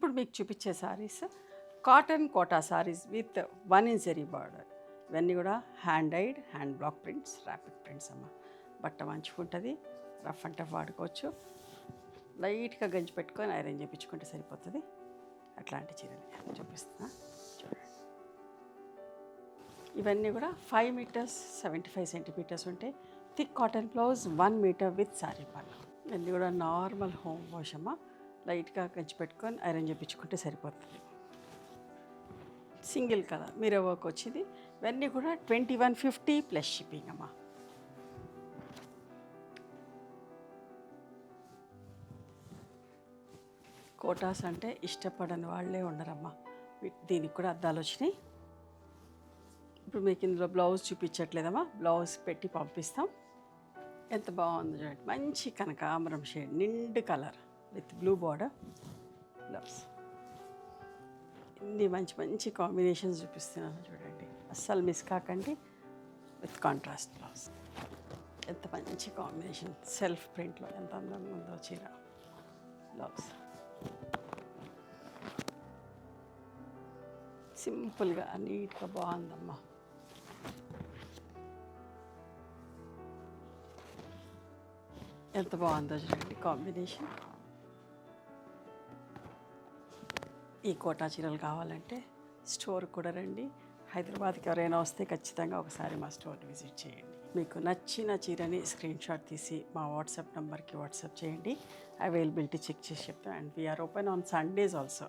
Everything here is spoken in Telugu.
ఇప్పుడు మీకు చూపించే saris cotton Kota saris with 1 inch zari border. ఇవన్నీ కూడా hand dyed, hand block prints, rapid prints అమ్మ. బట్ట మంచిగా ఉంటుంది, రఫ్ అండ్ టఫ్ వాడుకోవచ్చు. లైట్గా గంజి పెట్టుకొని ఐరన్ చేయించుకుంటే సరిపోతుంది. అట్లాంటి చీరలు చూపిస్తున్నా చూడండి. ఇవన్నీ కూడా 5 మీటర్స్ 75 సెంటీమీటర్స్ ఉంటాయి. Thick cotton blouse 1 metre with sari పళ్ళు. ఇవన్నీ కూడా నార్మల్ హోమ్ వాష్ అమ్మ. లైట్గా గంజి పెట్టుకొని ఐరన్ చేయించుకుంటే సరిపోతుంది. సింగిల్ కలర్ మిర్రర్ వర్క్ వచ్చింది. ఇవన్నీ కూడా 2150 ప్లస్ షిప్పింగ్ అమ్మ. కోటాస్ అంటే ఇష్టపడని వాళ్ళే ఉండరమ్మా. దీనికి కూడా అద్దాలు వచ్చినాయి. ఇప్పుడు మీకు ఇందులో బ్లౌజ్ చూపించట్లేదమ్మా, బ్లౌజ్ పెట్టి పంపిస్తాం. ఎంత బాగుంది చూడండి, మంచి కనకాంబరం షేడ్, నిండు colour with blue border blouse. ఇన్ని మంచి మంచి కాంబినేషన్స్ చూపిస్తున్నాను చూడండి, అస్సలు మిస్ కాకండి. విత్ కాంట్రాస్ట్ బ్లౌజ్, ఎంత మంచి కాంబినేషన్, సెల్ఫ్ ప్రింట్లో ఎంత అందంగా ఉందో చీర. బ్లౌజ్ సింపుల్గా నీట్గా బాగుందమ్మా. ఎంత బాగుందో చూడండి కాంబినేషన్. ఈ కోటా చీరలు కావాలంటే స్టోర్ కూడా రండి. హైదరాబాద్కి ఎవరైనా వస్తే ఖచ్చితంగా ఒకసారి మా స్టోర్ని విజిట్ చేయండి. మీకు నచ్చిన చీరని స్క్రీన్ షాట్ తీసి మా వాట్సాప్ నెంబర్కి వాట్సాప్ చేయండి. అవైలబిలిటీ చెక్ చేసి చెప్తాం. And we are open on Sundays also.